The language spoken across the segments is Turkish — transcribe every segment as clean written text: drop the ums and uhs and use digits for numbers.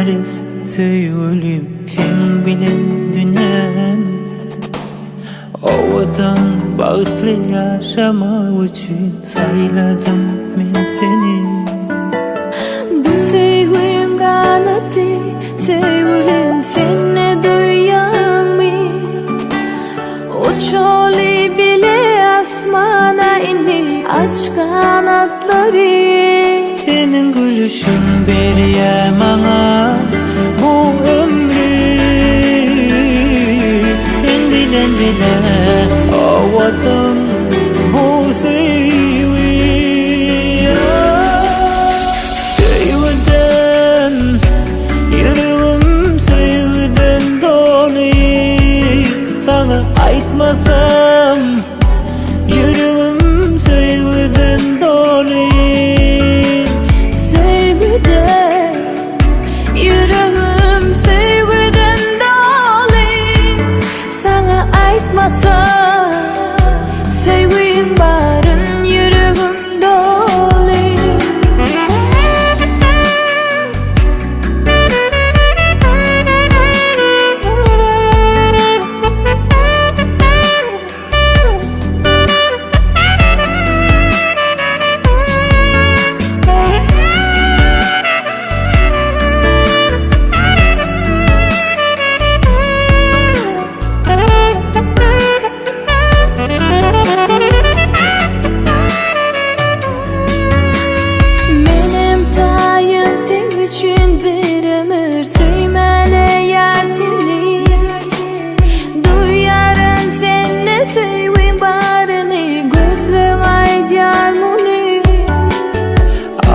deriz söyülüp sen bilen dünyanı. Ovadan bağıtlı yaşamak için sayladım men seni. Bu sevgin kanatı sevgilim seni duyan mı? Uçoli bile asmana inni aç kanatları. Senin gülüşün beriye bana bu ömrü. Sen bilen bile ovadan bu sevgi. Sevgiden yüreğim sevgiden dolu. Sana aytmasam yüreğim sevgiden dolu. Sevgiden yüreğim sevgiden dolu. Sana aytmasam sevgin barın yüreğim dolu.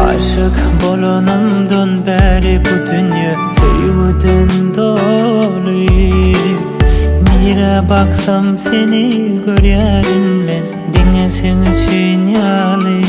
Aşık bolanımdan beri bu dünya sevgiden dolu. Nere baksam seni görüyorum men, dine sen için yalı.